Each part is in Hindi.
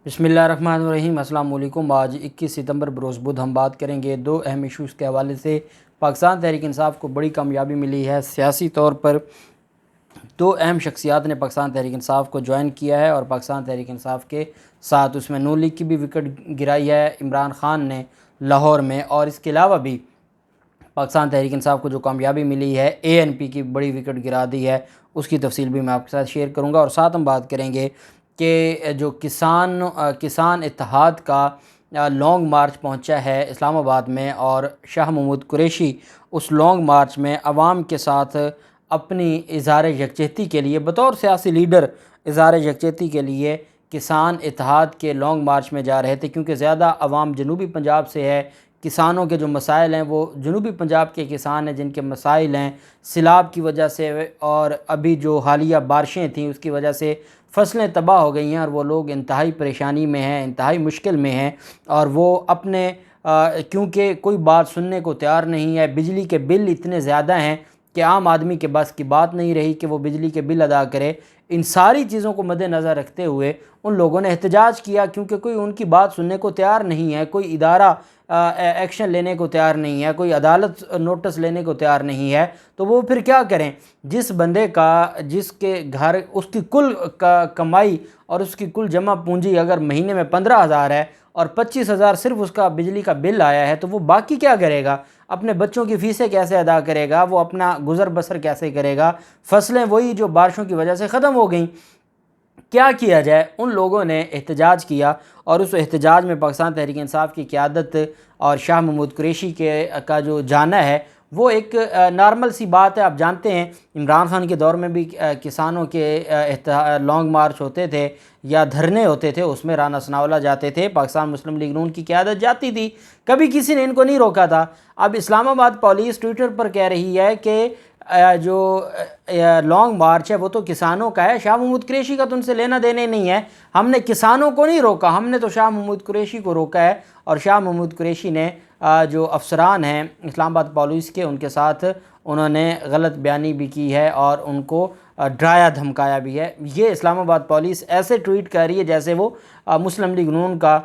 बिस्मिल्लाहिर्रहमानिर्रहीम। अस्सलाम वालेकुम। आज 21 सितंबर बरोज़ बुध हम बात करेंगे दो अहम इशूज़ के हवाले से। पाकिस्तान तहरीक इंसाफ को बड़ी कामयाबी मिली है सियासी तौर पर। दो अहम शख्सियात ने पाकिस्तान तहरीक इंसाफ को ज्वाइन किया है और पाकिस्तान तहरीक इंसाफ के साथ उसमें नून लीग की भी विकेट गिराई है इमरान ख़ान ने लाहौर में। और इसके अलावा भी पाकिस्तान तहरीक इंसाफ को जो कामयाबी मिली है ANP की बड़ी विकेट गिरा दी है, उसकी तफसील भी मैं आपके साथ शेयर करूँगा। और साथ हम बात करेंगे कि जो किसान इत्तेहाद का लॉन्ग मार्च पहुंचा है इस्लामाबाद में और शाह महमूद कुरैशी उस लॉन्ग मार्च में आवाम के साथ अपनी इज़हार यकजहती के लिए बतौर सियासी लीडर इज़हार यकजहती के लिए किसान इत्तेहाद के लॉन्ग मार्च में जा रहे थे, क्योंकि ज़्यादा आवाम जनूबी पंजाब से है। किसानों के जो मसाइल हैं वो जनूबी पंजाब के किसान हैं जिनके मसाइल हैं सिलाब की वजह से और अभी जो हालिया बारिशें थीं उसकी वजह से फसलें तबाह हो गई हैं और वो लोग इंतहाई परेशानी में हैं, इंतहाई मुश्किल में हैं। और वो अपने क्योंकि कोई बात सुनने को तैयार नहीं है। बिजली के बिल इतने ज़्यादा हैं कि आम आदमी के बस की बात नहीं रही कि वो बिजली के बिल अदा करे। इन सारी चीज़ों को मद्देनज़र रखते हुए उन लोगों ने एहतजाज किया, क्योंकि कोई उनकी बात सुनने को तैयार नहीं है, कोई इदारा एक्शन लेने को तैयार नहीं है, कोई अदालत नोटिस लेने को तैयार नहीं है। तो वो फिर क्या करें? जिस बंदे का जिसके घर उसकी कुल कमाई और उसकी कुल जमा पूंजी अगर महीने में 15,000 है और 25,000 सिर्फ उसका बिजली का बिल आया है, तो वो बाकी क्या करेगा? अपने बच्चों की फ़ीसें कैसे अदा करेगा? वो अपना गुज़र बसर कैसे करेगा? फसलें वही जो बारिशों की वजह से ख़त्म हो गई। क्या किया जाए? उन लोगों ने एहतजाज किया और उस एहतजाज में पाकिस्तान तहरीक इंसाफ की क़यादत और शाह महमूद कुरैशी का जो जाना है वो एक नॉर्मल सी बात है। आप जानते हैं इमरान ख़ान के दौर में भी किसानों के लॉन्ग मार्च होते थे या धरने होते थे, उसमें राना सनाउल्लाह जाते थे, पाकिस्तान मुस्लिम लीग नून की क़यादत जाती थी, कभी किसी ने इनको नहीं रोका था। अब इस्लामाबाद पुलिस ट्विटर पर कह रही है कि जो लॉन्ग मार्च है वो तो किसानों का है, शाह महमूद कुरैशी का तो उनसे लेना देने नहीं है। हमने किसानों को नहीं रोका, हमने तो शाह महमूद कुरैशी को रोका है। और शाह महमूद कुरैशी ने जो अफसरान हैं इस्लामाबाद पुलिस के उनके साथ उन्होंने गलत बयानी भी की है और उनको डराया धमकाया भी है। ये इस्लामाबाद पुलिस ऐसे ट्वीट कर रही है जैसे वो मुस्लिम लीग नून का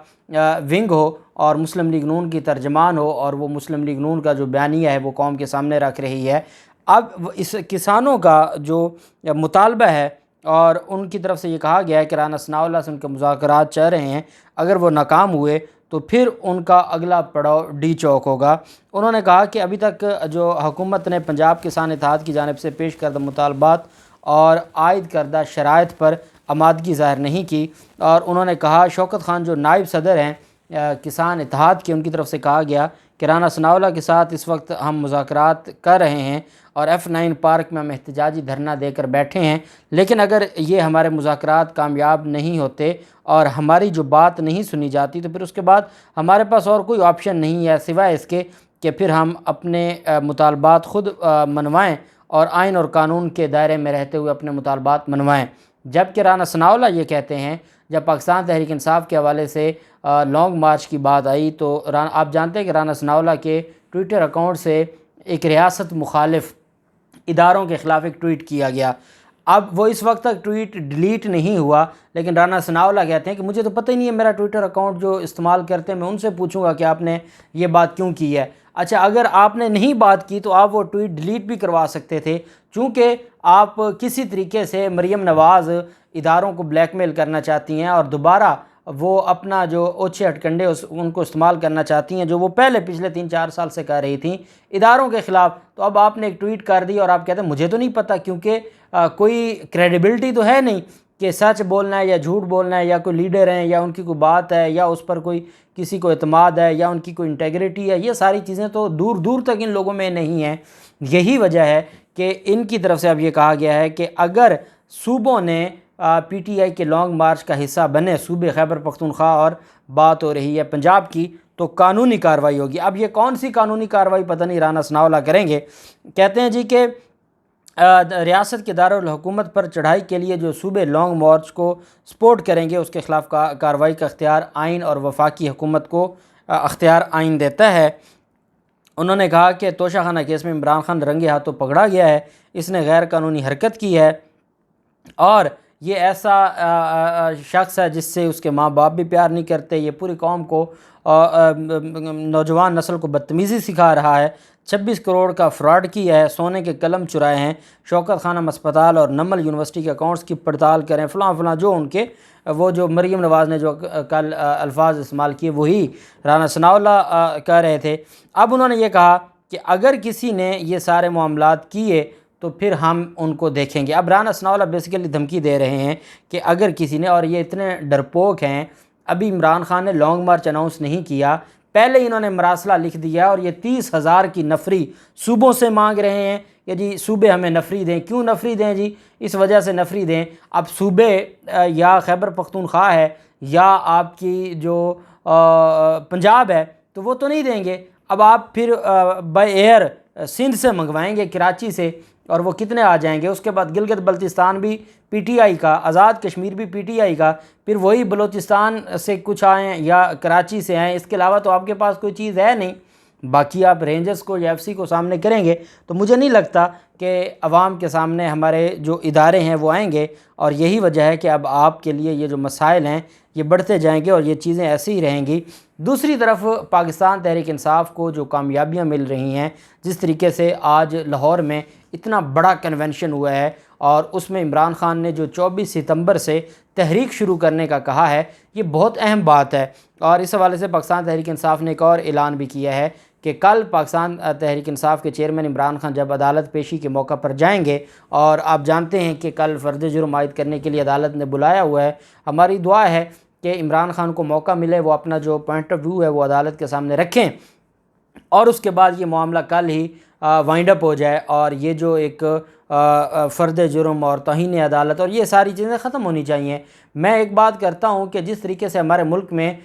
विंग हो और मुस्लिम लीग नून की तर्जमान हो और वो मुस्लिम लीग नून का जो बयानिया है वो कौम के सामने रख रही है। अब इस किसानों का जो मुतालबा है और उनकी तरफ से ये कहा गया है कि राना सनाउल्लाह से उनके मुज़ाकरात चल रहे हैं, अगर वो नाकाम हुए तो फिर उनका अगला पड़ाव डी चौक होगा। उन्होंने कहा कि अभी तक जो हुकूमत ने पंजाब किसान इत्तेहाद की जानिब से पेश करदा मुतालबात और आयद करदा शराइत पर आमादगी ज़ाहिर नहीं की। और उन्होंने कहा शौकत खान जो नायब सदर हैं किसान इत्तेहाद के, उनकी तरफ से कहा गया कि राना सनाउल्लाह के साथ इस वक्त हम मुज़ाकरात कर रहे हैं और F9 पार्क में हम एहतजाजी धरना देकर बैठे हैं, लेकिन अगर ये हमारे मुज़ाकरात कामयाब नहीं होते और हमारी जो बात नहीं सुनी जाती तो फिर उसके बाद हमारे पास और कोई ऑप्शन नहीं है सिवाय इसके कि फिर हम अपने मुतालबात ख़ुद मनवाएँ और आइन और कानून के दायरे में रहते हुए अपने मुतालबात मनवाएँ। जबकि राना सनाउल्लाह ये कहते हैं, जब पाकिस्तान तहरीक इंसाफ के हवाले से लॉन्ग मार्च की बात आई तो आप जानते हैं कि राना सनाउल्लाह के ट्विटर अकाउंट से एक रियासत मुखालिफ इदारों के ख़िलाफ़ एक ट्वीट किया गया। अब वो इस वक्त तक ट्वीट डिलीट नहीं हुआ, लेकिन राना सनाउल्लाह कहते हैं कि मुझे तो पता ही नहीं है, मेरा ट्विटर अकाउंट जो इस्तेमाल करते हैं मैं उनसे पूछूंगा कि आपने ये बात क्यों की है। अच्छा, अगर आपने नहीं बात की तो आप वो ट्वीट डिलीट भी करवा सकते थे, चूँकि आप किसी तरीके से मरीम नवाज़ इदारों को ब्लैकमेल करना चाहती हैं और दोबारा वो अपना जो ओछे हटकंडे उनको इस्तेमाल करना चाहती हैं जो वो पहले पिछले 3-4 साल से कर रही थी इदारों के ख़िलाफ़। तो अब आपने एक ट्वीट कर दी और आप कहते हैं मुझे तो नहीं पता, क्योंकि कोई क्रेडिबिलिटी तो है नहीं कि सच बोलना है या झूठ बोलना है, या कोई लीडर हैं या उनकी कोई बात है या उस पर कोई किसी को एतमाद है या उनकी कोई इंटेग्रिटी है। ये सारी चीज़ें तो दूर दूर तक इन लोगों में नहीं हैं। यही वजह है कि इनकी तरफ से अब ये कहा गया है कि अगर सूबों ने PTI के लॉन्ग मार्च का हिस्सा बने, सूबे खैबर पख्तूनख्वा और बात हो रही है पंजाब की, तो कानूनी कार्रवाई होगी। अब ये कौन सी कानूनी कार्रवाई पता नहीं राना सनाउल्लाह करेंगे। कहते हैं जी कि रियासत के दारुल हुकूमत पर चढ़ाई के लिए जो सूबे लॉन्ग मार्च को सपोर्ट करेंगे उसके ख़िलाफ़ कार्रवाई का अख्तियार आइन और वफाकी हुकूमत को अख्तियार आइन देता है। उन्होंने कहा कि तोशाखाना केस में इमरान खान रंगे हाथों पकड़ा गया है, इसने गैर कानूनी हरकत की है और ये ऐसा शख्स है जिससे उसके माँ बाप भी प्यार नहीं करते। ये पूरी कौम को नौजवान नस्ल को बदतमीज़ी सिखा रहा है। 26 करोड़ का फ्रॉड किया है, सोने के कलम चुराए हैं, शौकत खानम अस्पताल और नमल यूनिवर्सिटी के अकाउंट्स की पड़ताल करें, फ़लाँ जो उनके वो जो मरीम नवाज़ ने जो कल अल्फाज इस्तेमाल किए वही राना सनाउल्लाह कह रहे थे। अब उन्होंने ये कहा कि अगर किसी ने ये सारे मामलात किए तो फिर हम उनको देखेंगे। अब राना सनाउल्लाह बेसिकली धमकी दे रहे हैं कि अगर किसी ने, और ये इतने डरपोक हैं, अभी इमरान खान ने लॉन्ग मार्च अनाउंस नहीं किया, पहले इन्होंने मरासला लिख दिया और ये 30,000 की नफरी सूबों से मांग रहे हैं कि जी सूबे हमें नफरी दें। क्यों नफरी दें जी? इस वजह से नफरी दें, अब सूबे या खैबर पख्तूनख्वा है या आपकी जो पंजाब है तो वो तो नहीं देंगे। अब आप फिर बाय एयर सिंध से मंगवाएंगे, कराची से, और वो कितने आ जाएंगे। उसके बाद गिलगित बल्तिस्तान भी पीटीआई का, आज़ाद कश्मीर भी पीटीआई का, फिर वही बलूचिस्तान से कुछ आएँ या कराची से आएँ। इसके अलावा तो आपके पास कोई चीज़ है नहीं। बाकी आप रेंजर्स को या एफसी को सामने करेंगे तो मुझे नहीं लगता कि अवाम के सामने हमारे जो इदारे हैं वो आएंगे। और यही वजह है कि अब आपके लिए ये जो मसाइल हैं ये बढ़ते जाएंगे और ये चीज़ें ऐसी ही रहेंगी। दूसरी तरफ पाकिस्तान तहरीक इंसाफ को जो कामयाबियाँ मिल रही हैं, जिस तरीके से आज लाहौर में इतना बड़ा कन्वेंशन हुआ है और उसमें इमरान खान ने जो 24 सितंबर से तहरीक शुरू करने का कहा है, ये बहुत अहम बात है। और इस हवाले से पाकिस्तान तहरीक इंसाफ ने एक और ऐलान भी किया है कि कल पाकिस्तान तहरीक इंसाफ के चेयरमैन इमरान खान जब अदालत पेशी के मौका पर जाएंगे, और आप जानते हैं कि कल फ़र्द जुर्म आयद करने के लिए अदालत ने बुलाया हुआ है, हमारी दुआ है कि इमरान खान को मौका मिले, वो अपना जो पॉइंट ऑफ व्यू है वो अदालत के सामने रखें और उसके बाद ये मामला कल ही वाइंड अप हो जाए और ये जो एक फ़र्द जुर्म और तौहीन अदालत और ये सारी चीज़ें ख़त्म होनी चाहिए। मैं एक बात करता हूँ कि जिस तरीके से हमारे मुल्क में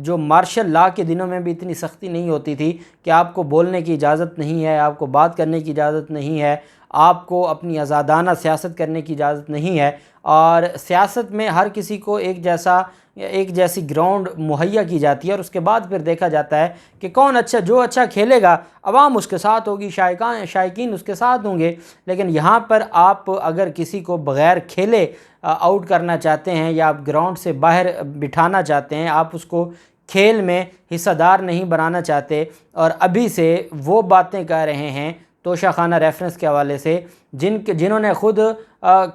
जो मार्शल लॉ के दिनों में भी इतनी सख्ती नहीं होती थी कि आपको बोलने की इजाज़त नहीं है, आपको बात करने की इजाज़त नहीं है, आपको अपनी आज़ादाना सियासत करने की इजाज़त नहीं है, और सियासत में हर किसी को एक जैसी ग्राउंड मुहैया की जाती है और उसके बाद फिर देखा जाता है कि कौन जो अच्छा खेलेगा अवाम उसके साथ होगी, शायकीन उसके साथ होंगे। लेकिन यहाँ पर आप अगर किसी को बग़ैर खेले आउट करना चाहते हैं या आप ग्राउंड से बाहर बिठाना चाहते हैं, आप उसको खेल में हिस्सेदार नहीं बनाना चाहते और अभी से वो बातें कह रहे हैं तोशाखाना रेफरेंस के हवाले से, जिन्होंने ख़ुद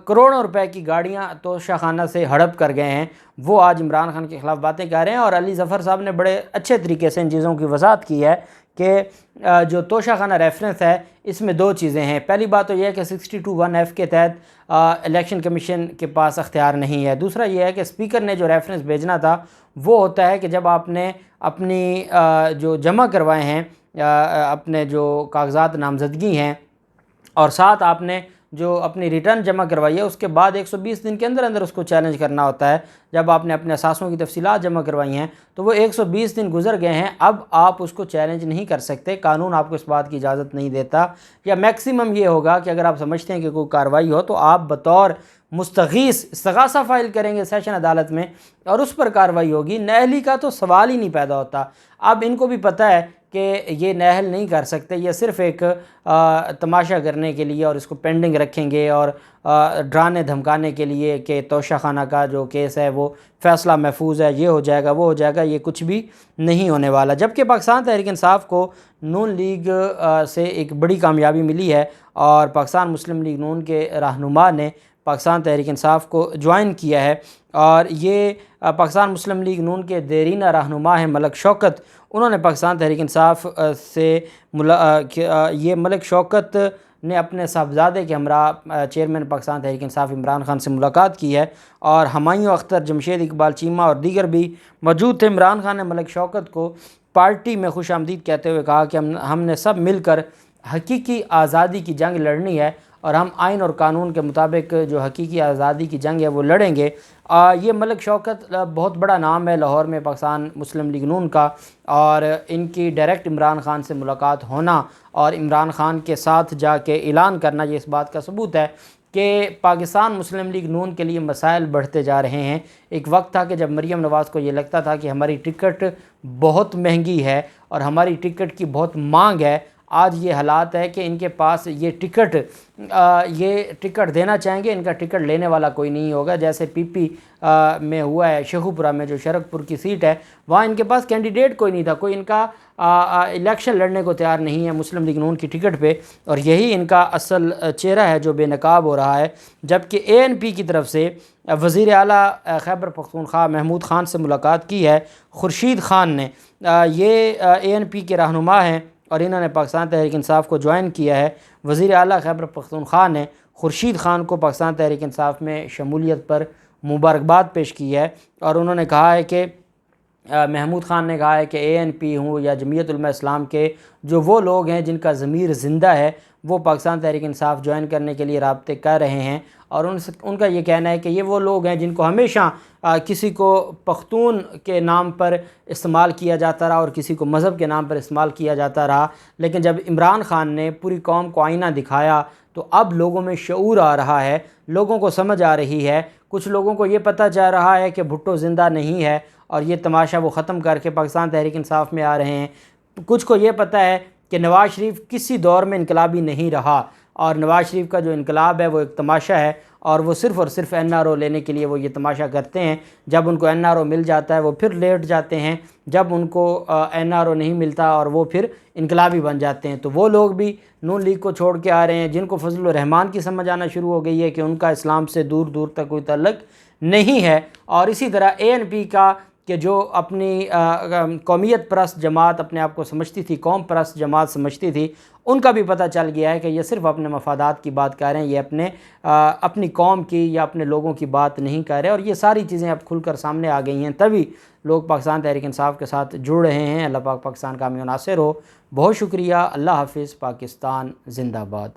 करोड़ों रुपए की गाड़ियां तोशाखाना से हड़प कर गए हैं, वो आज इमरान खान के ख़िलाफ़ बातें कर रहे हैं। और अली ज़फ़र साहब ने बड़े अच्छे तरीके से इन चीज़ों की वजाहत की है कि जो तोशाखाना रेफरेंस है इसमें दो चीज़ें हैं। पहली बात तो यह है कि 62(1)(f) के तहत इलेक्शन कमीशन के पास अख्तियार नहीं है। दूसरा यह है कि स्पीकर ने जो रेफरेंस भेजना था वो होता है कि जब आपने अपनी जो जमा करवाए हैं अपने जो कागज़ात नामज़दगी हैं और साथ आपने जो अपनी रिटर्न जमा करवाई है उसके बाद 120 दिन के अंदर अंदर उसको चैलेंज करना होता है। जब आपने अपने असासों की तफसीलात जमा करवाई हैं तो वो 120 दिन गुजर गए हैं, अब आप उसको चैलेंज नहीं कर सकते, कानून आपको इस बात की इजाज़त नहीं देता। या मैक्सिमम ये होगा कि अगर आप समझते हैं कि कोई कार्रवाई हो तो आप बतौर मुस्तगीस इस्तगासा फ़ाइल करेंगे सेशन अदालत में और उस पर कार्रवाई होगी। नहली का तो सवाल ही नहीं पैदा होता। अब इनको भी पता है कि ये नहल नहीं कर सकते, ये सिर्फ़ एक तमाशा करने के लिए और इसको पेंडिंग रखेंगे और डराने धमकाने के लिए कि तोशाखाना का जो केस है वो फ़ैसला महफूज है, ये हो जाएगा वो हो जाएगा, ये कुछ भी नहीं होने वाला। जबकि पाकिस्तान तहरीक इंसाफ को नून लीग से एक बड़ी कामयाबी मिली है और पाकिस्तान मुस्लिम लीग नून के रहनुमा ने पाकिस्तान तहरीक इंसाफ को ज्वाइन किया है। और ये पाकिस्तान मुस्लिम लीग नून के देरीना रहनुमा है मलिक शौकत, उन्होंने पाकिस्तान तहरीक इंसाफ से ये मलिक शौकत ने अपने साहबजादे के हमरा चेयरमैन पाकिस्तान तहरीक इंसाफ इमरान खान से मुलाकात की है और हुमायूं अख्तर, जमशेद इकबाल चीमा और दीगर भी मौजूद थे। इमरान खान ने मलिक शौकत को पार्टी में खुशामदीद कहते हुए कहा कि हमने सब मिलकर हकीकी आज़ादी की जंग लड़नी है और हम आइन और कानून के मुताबिक जो हकीकी आज़ादी की जंग है वो लड़ेंगे। ये मलिक शौकत बहुत बड़ा नाम है लाहौर में पाकिस्तान मुस्लिम लीग नून का, और इनकी डायरेक्ट इमरान खान से मुलाकात होना और इमरान खान के साथ जाके ऐलान करना ये इस बात का सबूत है कि पाकिस्तान मुस्लिम लीग नून के लिए मसाइल बढ़ते जा रहे हैं। एक वक्त था कि जब मरीम नवाज़ को ये लगता था कि हमारी टिकट बहुत महंगी है और हमारी टिकट की बहुत मांग है, आज ये हालात है कि इनके पास ये टिकट देना चाहेंगे, इनका टिकट लेने वाला कोई नहीं होगा। जैसे पीपी में हुआ है, शेखुपुरा में जो शरकपुर की सीट है, वहाँ इनके पास कैंडिडेट कोई नहीं था, कोई इनका इलेक्शन लड़ने को तैयार नहीं है मुस्लिम लीग नून की टिकट पे, और यही इनका असल चेहरा है जो बेनकाब हो रहा है। जबकि ANP की तरफ से वज़ीर आला खैबर पख्तूनख्वा महमूद ख़ान से मुलाकात की है। खुर्शीद ख़ान ने, ये ANP के रहनुमा हैं और इन्होंने पाकिस्तान तहरीक इंसाफ को ज्वाइन किया है। वज़ीर आला खैबर पख्तूनख्वा ने खुर्शीद ख़ान को पाकिस्तान तहरीक इंसाफ में शमूलियत पर मुबारकबाद पेश की है और उन्होंने कहा है कि महमूद ख़ान ने कहा है कि ANP हूँ या जमीयत उलमा इस्लाम के जो वो लोग हैं जिनका ज़मीर ज़िंदा है, वो पाकिस्तान तहरीक इंसाफ ज्वाइन करने के लिए राब्ते कर रहे हैं। और उनका ये कहना है कि ये वो लोग हैं जिनको हमेशा किसी को पख्तून के नाम पर इस्तेमाल किया जाता रहा और किसी को मज़हब के नाम पर इस्तेमाल किया जाता रहा, लेकिन जब इमरान ख़ान ने पूरी कौम को आईना दिखाया तो अब लोगों में शऊर आ रहा है, लोगों को समझ आ रही है। कुछ लोगों को ये पता चल रहा है कि भुट्टो ज़िंदा नहीं है और ये तमाशा वो ख़त्म करके पाकिस्तान तहरीक इंसाफ में आ रहे हैं। कुछ को ये पता है कि नवाज़ शरीफ किसी दौर में इनकलाबी नहीं रहा और नवाज़ शरीफ का जो इनकलाब है वो एक तमाशा है और वो सिर्फ़ और सिर्फ NRO लेने के लिए वो ये तमाशा करते हैं। जब उनको NRO मिल जाता है वो फिर लेट जाते हैं, जब उनको NRO नहीं मिलता और वो फिर इनकलाबी बन जाते हैं। तो वो लोग भी नून लीग को छोड़ के आ रहे हैं जिनको फजलुर रहमान की समझ आना शुरू हो गई है कि उनका इस्लाम से दूर दूर तक कोई ताल्लुक़ नहीं है। और इसी तरह ANP का कि जो अपनी कौमियत परस्त जमात अपने आप को समझती थी, कौम परस्त जमात समझती थी, उनका भी पता चल गया है कि ये सिर्फ़ अपने मफादात की बात कर रहे हैं, ये अपनी कौम की या अपने लोगों की बात नहीं कर रहे। और ये सारी चीज़ें अब खुलकर सामने आ गई हैं, तभी लोग पाकिस्तान तहरीक इंसाफ के साथ जुड़ रहे हैं। अल्लाह पाक पाकिस्तान का हामी नासिर हो। बहुत शुक्रिया। अल्लाह हाफिज़। पाकिस्तान ज़िंदाबाद।